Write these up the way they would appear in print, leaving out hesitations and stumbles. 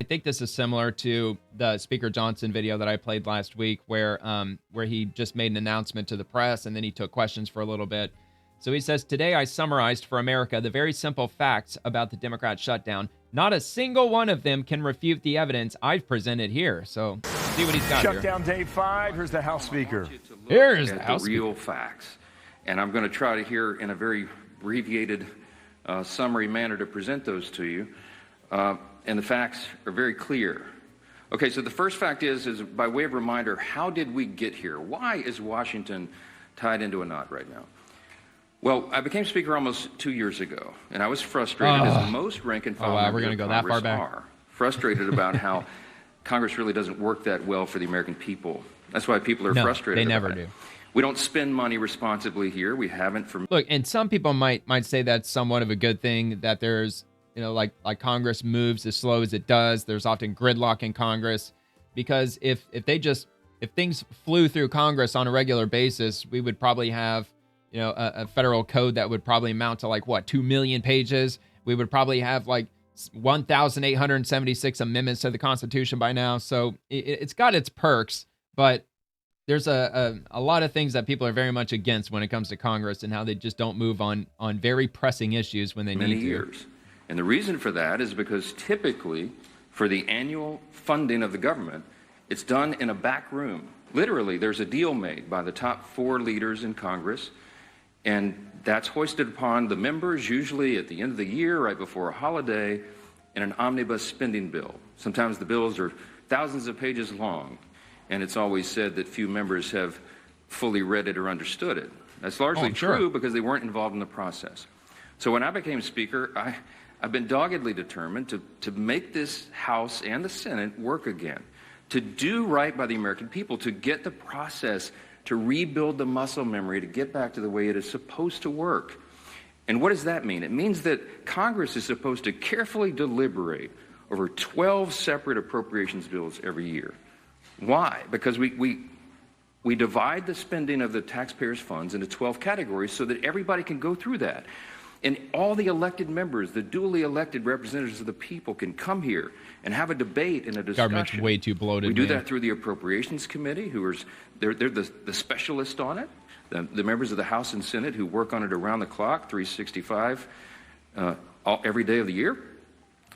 think this is similar to the Speaker Johnson video that I played last week where he just made an announcement to the press and then he took questions for a little bit. So he says, today I summarized for America the very simple facts about the Democrat shutdown. Not a single one of them can refute the evidence I've presented here. So see what he's got Shutdown Day 5. Here's the House Speaker. Here's the House real Speaker. Facts. And I'm going to try to here in a very abbreviated summary manner to present those to you. And the facts are very clear. Okay, so the first fact is by way of reminder, how did we get here? Why is Washington tied into a knot right now? Well, I became Speaker almost 2 years ago, and I was frustrated, as most rank and file members of Congress are, frustrated about how Congress really doesn't work that well for the American people. That's why people are frustrated. They never about do. It. We don't spend money responsibly here. We haven't for... Look, and some people might say that's somewhat of a good thing, that there's, you know, like Congress moves as slow as it does. There's often gridlock in Congress, because if things flew through Congress on a regular basis, we would probably have, you know, a federal code that would probably amount to like, what, 2 million pages? We would probably have like 1,876 amendments to the Constitution by now. So it's got its perks, but there's a lot of things that people are very much against when it comes to Congress and how they just don't move on very pressing issues when they need to. Many years. And the reason for that is because typically for the annual funding of the government, it's done in a back room. Literally, there's a deal made by the top 4 leaders in Congress, and that's hoisted upon the members, usually at the end of the year, right before a holiday, in an omnibus spending bill. Sometimes the bills are thousands of pages long, and it's always said that few members have fully read it or understood it. That's largely true because they weren't involved in the process. So when I became Speaker, I've been doggedly determined to make this House and the Senate work again, to do right by the American people, to get the process, to rebuild the muscle memory, to get back to the way it is supposed to work. And what does that mean? It means that Congress is supposed to carefully deliberate over 12 separate appropriations bills every year. Why? Because we divide the spending of the taxpayers' funds into 12 categories so that everybody can go through that. And all the elected members, the duly elected representatives of the people, can come here and have a debate and a discussion. Government's way too bloated. We do that through the Appropriations Committee, they're the specialists on it, the members of the House and Senate who work on it around the clock, 365, every day of the year.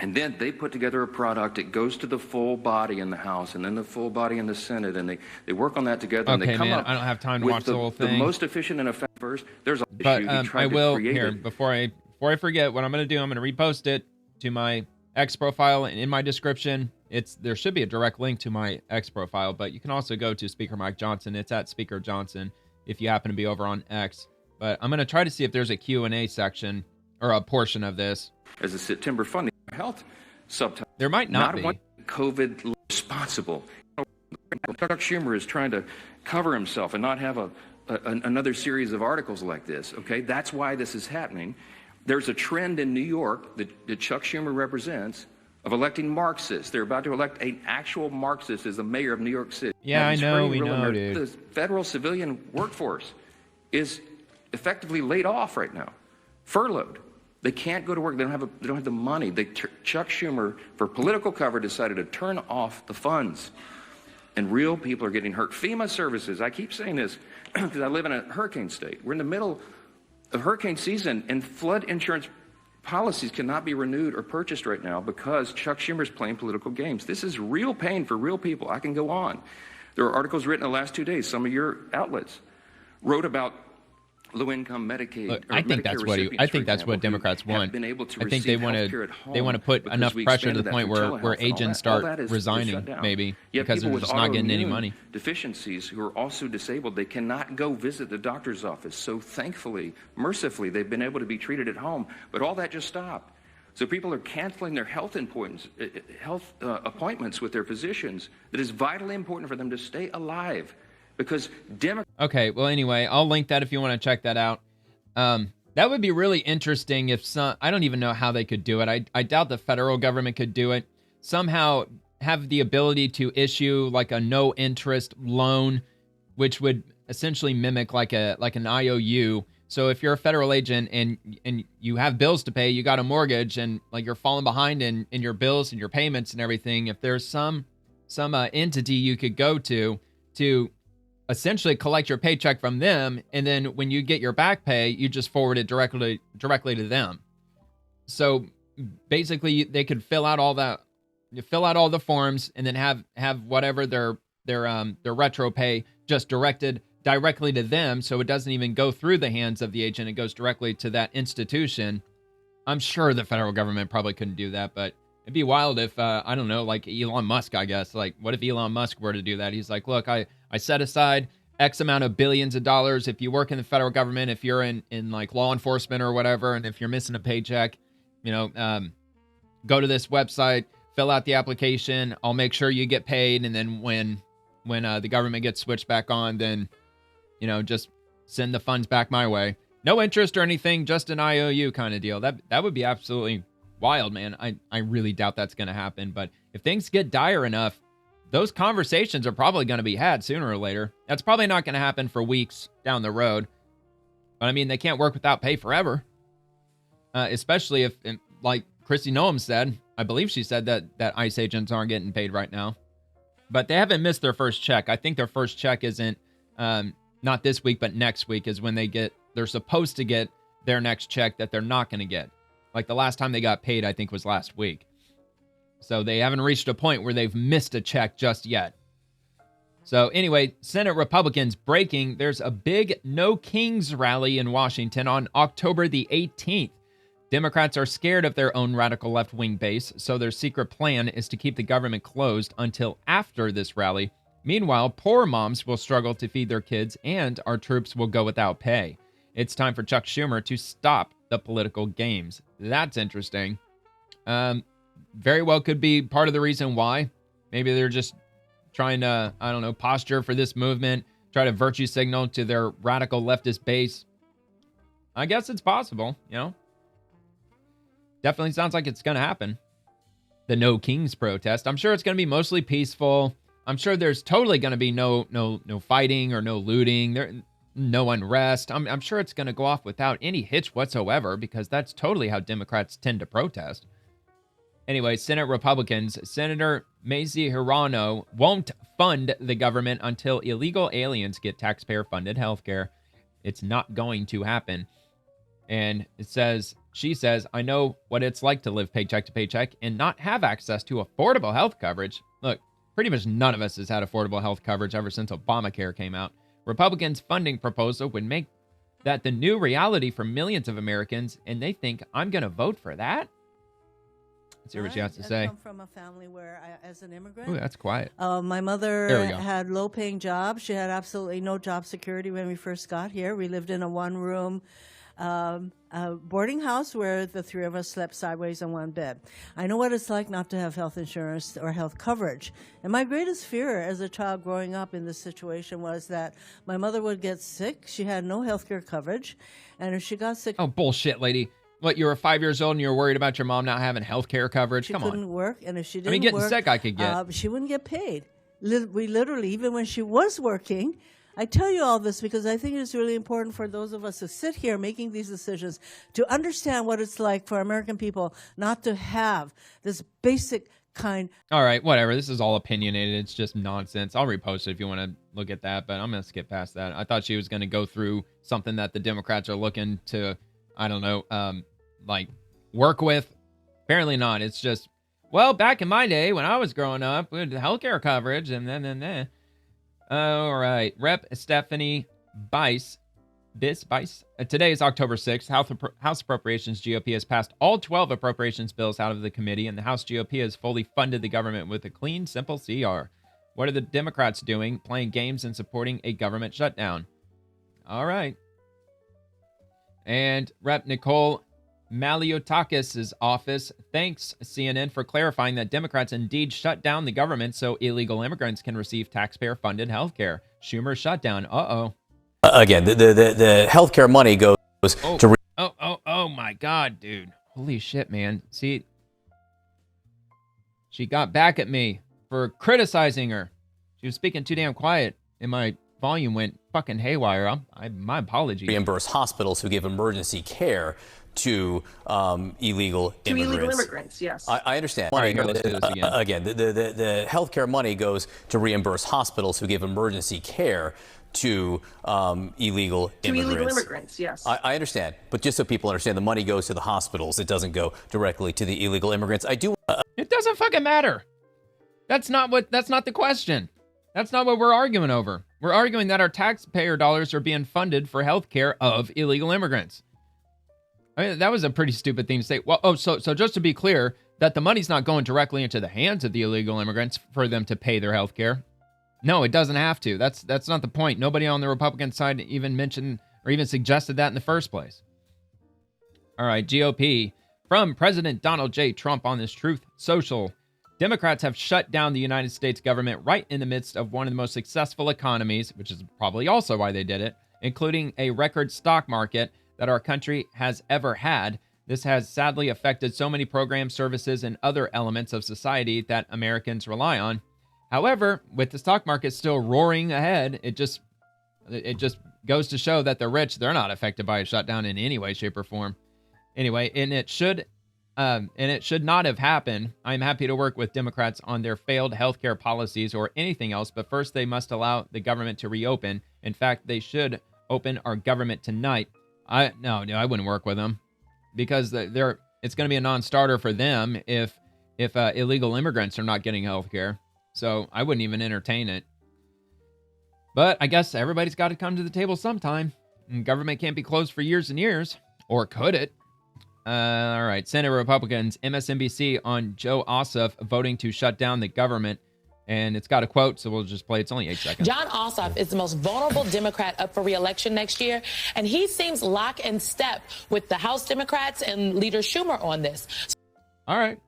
And then they put together a product. It goes to the full body in the House and then the full body in the Senate, and they work on that together. Okay, and they come man, up I don't have time to watch the whole thing. The most efficient and effective. First, there's a but issue. I will here before I forget what I'm going to do. I'm going to repost it to my X profile, and in my description, there should be a direct link to my X profile, but you can also go to Speaker Mike Johnson. It's at Speaker Johnson if you happen to be over on X. But I'm going to try to see if there's a Q&A section or a portion of this. As a September funding health subtitle. There might not be. One COVID responsible. Chuck Schumer is trying to cover himself and not have another series of articles like this. Okay, that's why this is happening. There's a trend in New York that Chuck Schumer represents of electing Marxists. They're about to elect an actual Marxist as the mayor of New York City. Yeah, I know, we know, dude. The federal civilian workforce is effectively laid off right now, furloughed. They can't go to work. They don't have the money. Chuck Schumer, for political cover, decided to turn off the funds, and real people are getting hurt. FEMA services. I keep saying this because I live in a hurricane state. We're in the middle of hurricane season, and flood insurance policies cannot be renewed or purchased right now because Chuck Schumer's playing political games. This is real pain for real people. I can go on. There are articles written in the last 2 days. Some of your outlets wrote about low-income Medicaid. Look, I think that's what Democrats want. I think they want to put enough pressure to the point where agents start resigning, maybe, because they're just not getting any money. Deficiencies who are also disabled, they cannot go visit the doctor's office. So thankfully, mercifully, they've been able to be treated at home. But all that just stopped. So people are canceling their health appointments with their physicians. That is vitally important for them to stay alive. Because Okay, well, anyway, I'll link that if you want to check that out. That would be really interesting if I don't even know how they could do it. I doubt the federal government could do it. Somehow have the ability to issue like a no interest loan, which would essentially mimic like an IOU So if you're a federal agent and you have bills to pay, you got a mortgage, and like you're falling behind in your bills and your payments and everything, if there's some entity you could go to essentially collect your paycheck from them, and then when you get your back pay, you just forward it directly to them. So basically, they could fill out all the forms, and then have whatever their retro pay just directed directly to them, so it doesn't even go through the hands of the agent. It goes directly to that institution. I'm sure the federal government probably couldn't do that, but it'd be wild if, I don't know, like Elon Musk, I guess. Like, what if Elon Musk were to do that? He's like, look, I set aside X amount of billions of dollars. If you work in the federal government, if you're in like law enforcement or whatever, and if you're missing a paycheck, go to this website, fill out the application. I'll make sure you get paid. And then when the government gets switched back on, then, just send the funds back my way. No interest or anything, just an IOU kind of deal. That would be absolutely wild, man. I really doubt that's going to happen. But if things get dire enough, those conversations are probably going to be had sooner or later. That's probably not going to happen for weeks down the road. But I mean, they can't work without pay forever. Especially if, like Kristi Noem said, I believe she said that ICE agents aren't getting paid right now. But they haven't missed their first check. I think their first check isn't, not this week, but next week is when they're supposed to get their next check that they're not going to get. Like the last time they got paid, I think was last week. So they haven't reached a point where they've missed a check just yet. So anyway, Senate Republicans breaking. There's a big No Kings rally in Washington on October the 18th. Democrats are scared of their own radical left-wing base, so their secret plan is to keep the government closed until after this rally. Meanwhile, poor moms will struggle to feed their kids, and our troops will go without pay. It's time for Chuck Schumer to stop the political games. That's interesting. Very well could be part of the reason why. Maybe they're just trying to, I don't know, posture for this movement, try to virtue signal to their radical leftist base. I guess it's possible, Definitely sounds like it's going to happen. The No Kings protest. I'm sure it's going to be mostly peaceful. I'm sure there's totally going to be no fighting or no looting. No unrest. I'm sure it's going to go off without any hitch whatsoever, because that's totally how Democrats tend to protest. Anyway, Senate Republicans, Senator Mazie Hirono won't fund the government until illegal aliens get taxpayer-funded health care. It's not going to happen. And she says, I know what it's like to live paycheck to paycheck and not have access to affordable health coverage. Look, pretty much none of us has had affordable health coverage ever since Obamacare came out. Republicans' funding proposal would make that the new reality for millions of Americans, and they think I'm going to vote for that? Let's hear what she has to say. I come from a family where, as an immigrant... Ooh, that's quiet. My mother had low-paying jobs. She had absolutely no job security when we first got here. We lived in a one-room boarding house where the three of us slept sideways on one bed. I know what it's like not to have health insurance or health coverage. And my greatest fear as a child growing up in this situation was that my mother would get sick. She had no health care coverage. And if she got sick... Oh, bullshit, lady. What, you were 5 years old and you were worried about your mom not having health care coverage? Come on. She couldn't work, and if she didn't getting sick I could get. She wouldn't get paid. We literally, even when she was working... I tell you all this because I think it's really important for those of us who sit here making these decisions to understand what it's like for American people not to have this basic kind... All right, whatever. This is all opinionated. It's just nonsense. I'll repost it if you want to look at that, but I'm going to skip past that. I thought she was going to go through something that the Democrats are looking to, I don't know, work with. Apparently not. It's just, well, back in my day when I was growing up, we had healthcare coverage and then. All right. Rep. Stephanie Bice. Today is October 6th. House Appropriations GOP has passed all 12 appropriations bills out of the committee, and the House GOP has fully funded the government with a clean, simple CR. What are the Democrats doing? Playing games and supporting a government shutdown. All right. And Rep. Nicole Maliotakis' office thanks CNN for clarifying that Democrats indeed shut down the government so illegal immigrants can receive taxpayer-funded health care. Schumer shutdown. Uh-oh. Again, the health care money goes to... Oh my God, dude. Holy shit, man. See, she got back at me for criticizing her. She was speaking too damn quiet in my volume went fucking haywire. My apologies. Reimburse hospitals who give emergency care to illegal immigrants. Yes. I understand. All right, here, let's do this again. Again, the healthcare money goes to reimburse hospitals who give emergency care to illegal immigrants. Yes. I understand, but just so people understand, the money goes to the hospitals. It doesn't go directly to the illegal immigrants. I do. It doesn't fucking matter. That's not the question. That's not what we're arguing over. We're arguing that our taxpayer dollars are being funded for health care of illegal immigrants. I mean, that was a pretty stupid thing to say. Well, so just to be clear, that the money's not going directly into the hands of the illegal immigrants for them to pay their health care. No, it doesn't have to. That's not the point. Nobody on the Republican side even mentioned or even suggested that in the first place. All right, GOP. From President Donald J. Trump on this Truth Social. Democrats have shut down the United States government right in the midst of one of the most successful economies, which is probably also why they did it, including a record stock market that our country has ever had. This has sadly affected so many programs, services, and other elements of society that Americans rely on. However, with the stock market still roaring ahead, it just goes to show that the rich, they're not affected by a shutdown in any way, shape, or form. Anyway, and it should not have happened. I'm happy to work with Democrats on their failed healthcare policies or anything else, but first they must allow the government to reopen. In fact, they should open our government tonight. I wouldn't work with them because it's going to be a non-starter for them if illegal immigrants are not getting healthcare. So I wouldn't even entertain it. But I guess everybody's got to come to the table sometime. And government can't be closed for years and years, or could it? All right, Senate Republicans, MSNBC on Joe Ossoff voting to shut down the government. And it's got a quote, so we'll just play. It's only 8 seconds. John Ossoff is the most vulnerable Democrat up for re-election next year, and he seems lock and step with the House Democrats and Leader Schumer on this. All right.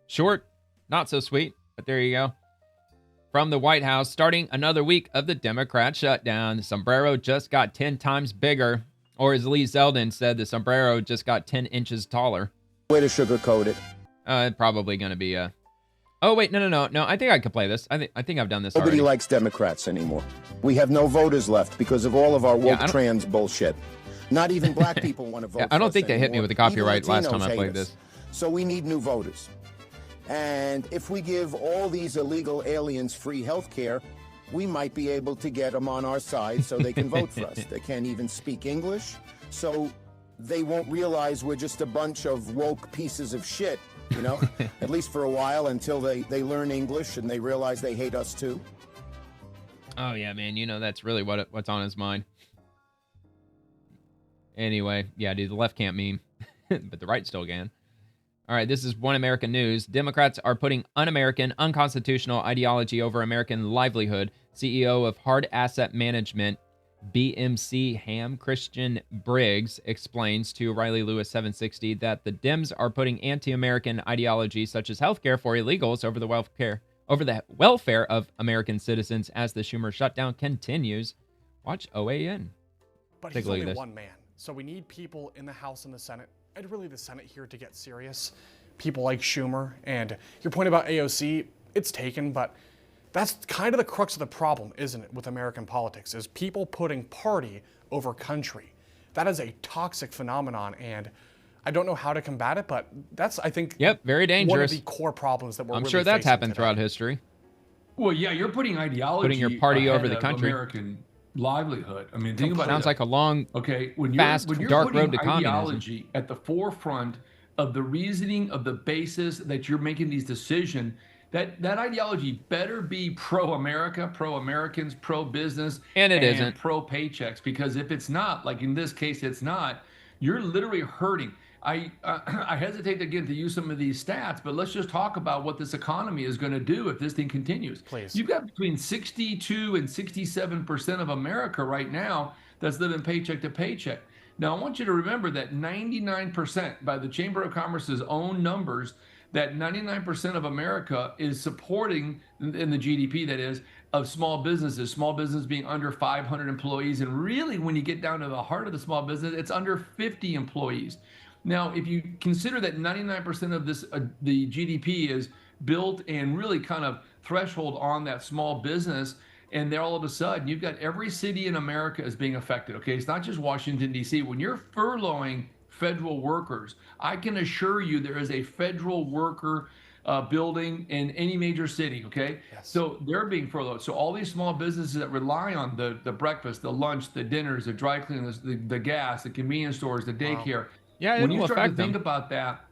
Short, not so sweet, but there you go. From the White House, starting another week of the Democrat shutdown, the sombrero just got 10 times bigger. Or as Lee Zeldin said, the sombrero just got 10 inches taller. Way to sugarcoat it. Probably going to be a... Oh, wait, no. I think I could play this. I think I've done this Nobody already. likes Democrats anymore. We have no voters left because of all of our woke trans bullshit. Not even black people want to vote I don't for think us they hit me anymore. with the copyright Even last time Latinos I hate played us. this. So we need new voters. And if we give all these illegal aliens free health care, we might be able to get them on our side so they can vote for us. They can't even speak English, so they won't realize we're just a bunch of woke pieces of shit, you know, at least for a while until they learn English and they realize they hate us too. Oh, yeah, man. You know, that's really what's on his mind. Anyway, yeah, dude, the left can't meme, but the right still can. All right, this is One American News. Democrats are putting un-American, unconstitutional ideology over American livelihood. CEO of Hard Asset Management, BMC Ham, Christian Briggs, explains to Riley Lewis 760 that the Dems are putting anti-American ideology such as healthcare for illegals over the welfare of American citizens as the Schumer shutdown continues. Watch OAN. But Take he's a look only at this. one man, so we need people in the House and the Senate, and really the Senate here to get serious. People like Schumer, and your point about AOC, it's taken, but that's kind of the crux of the problem, isn't it, with American politics, is people putting party over country. That is a toxic phenomenon, and I don't know how to combat it, but that's, I think, very dangerous. one of the core problems that we're I'm really sure that's facing happened today. throughout history. Well, yeah, you're putting ideology, Putting your party ahead over the of country. American livelihood. I mean, think about it. Sounds like a long, when fast, you're dark putting road to communism. ideology at the forefront of the reasoning of the basis that you're making these decisions, that ideology better be pro-America, pro-Americans, pro-business, and it isn't. pro-paychecks. Because if it's not, like in this case, it's not, you're literally hurting. I hesitate again to use some of these stats, but let's just talk about what this economy is going to do if this thing continues. Please. You've got between 62 and 67% of America right now that's living paycheck to paycheck. Now, I want you to remember that 99%, by the Chamber of Commerce's own numbers, that 99% of America is supporting, in the GDP that is, of small businesses being under 500 employees. And really, when you get down to the heart of the small business, it's under 50 employees. Now, if you consider that 99% of this, the GDP is built and really kind of threshold on that small business, And then all of a sudden, you've got every city in America is being affected. Okay, it's not just Washington, D.C. When you're furloughing federal workers, I can assure you there is a federal worker building in any major city. Okay, yes. So they're being furloughed. So all these small businesses that rely on the breakfast, the lunch, the dinners, the dry cleaners, the gas, the convenience stores, the daycare. Wow. Yeah, when you start to think about that,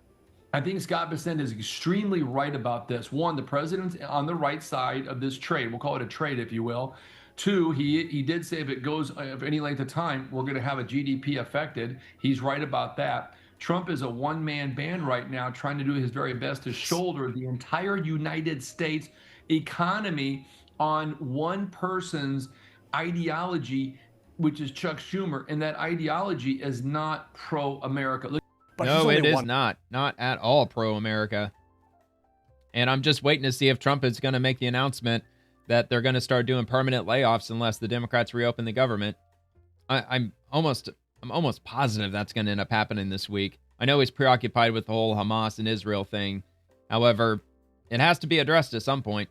I think Scott Bessent is extremely right about this. One, the president's on the right side of this trade. We'll call it a trade, if you will. Two, he did say if it goes of any length of time, we're going to have a GDP affected. He's right about that. Trump is a one-man band right now trying to do his very best to shoulder the entire United States economy on one person's ideology, which is Chuck Schumer. And that ideology is not pro-America. No, it is not. Not at all pro-America. And I'm just waiting to see if Trump is going to make the announcement that they're going to start doing permanent layoffs unless the Democrats reopen the government. I'm almost positive that's going to end up happening this week. I know he's preoccupied with the whole Hamas and Israel thing. However, it has to be addressed at some point.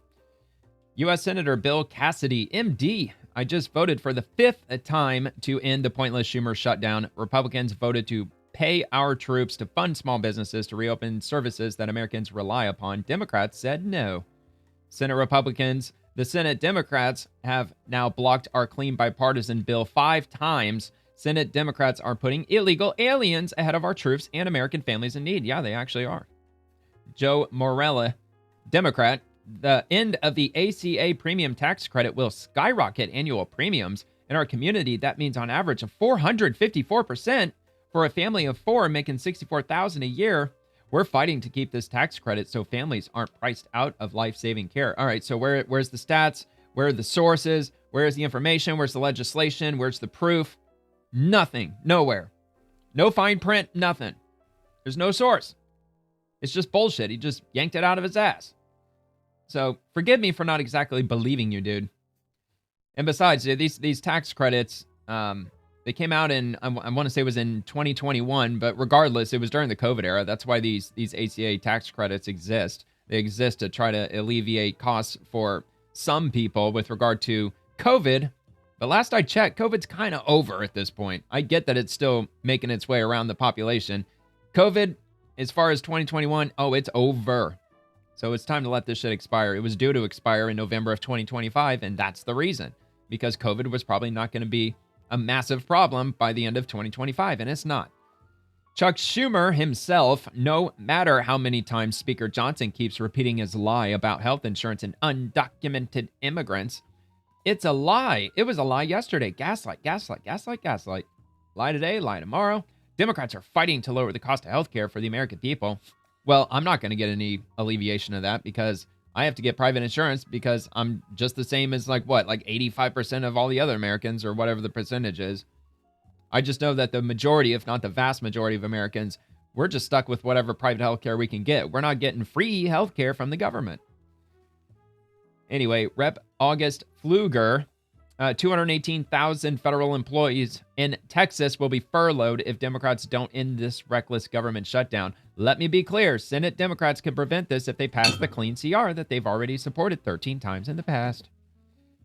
U.S. Senator Bill Cassidy, MD. I just voted for the 5th time to end the pointless Schumer shutdown. Republicans voted to pay our troops to fund small businesses to reopen services that Americans rely upon. Democrats said no. Senate Republicans, the Senate Democrats have now blocked our clean bipartisan bill 5 times. Senate Democrats are putting illegal aliens ahead of our troops and American families in need. Yeah, they actually are. Joe Morella, Democrat, the end of the ACA premium tax credit will skyrocket annual premiums. In our community, that means on average of 454%. For a family of 4 making $64,000 a year, we're fighting to keep this tax credit so families aren't priced out of life-saving care. All right, so where's the stats? Where are the sources? Where's the information? Where's the legislation? Where's the proof? Nothing. Nowhere. No fine print. Nothing. There's no source. It's just bullshit. He just yanked it out of his ass. So forgive me for not exactly believing you, dude. And besides, these tax credits, they came out in, I want to say it was in 2021, but regardless, it was during the COVID era. That's why these ACA tax credits exist. They exist to try to alleviate costs for some people with regard to COVID. But last I checked, COVID's kind of over at this point. I get that it's still making its way around the population. COVID, as far as 2021, it's over. So it's time to let this shit expire. It was due to expire in November of 2025, and that's the reason. Because COVID was probably not going to be a massive problem by the end of 2025, and it's not. Chuck Schumer himself, no matter how many times Speaker Johnson keeps repeating his lie about health insurance and undocumented immigrants, it's a lie. It was a lie yesterday. Gaslight, gaslight, gaslight, gaslight. Lie today, lie tomorrow. Democrats are fighting to lower the cost of health care for the American people. Well, I'm not going to get any alleviation of that because I have to get private insurance because I'm just the same as like 85% of all the other Americans or whatever the percentage is. I just know that the majority, if not the vast majority of Americans, we're just stuck with whatever private healthcare we can get. We're not getting free healthcare from the government. Anyway, Rep. August Pfluger, 218,000 federal employees in Texas will be furloughed if Democrats don't end this reckless government shutdown. Let me be clear, Senate Democrats can prevent this if they pass the clean CR that they've already supported 13 times in the past.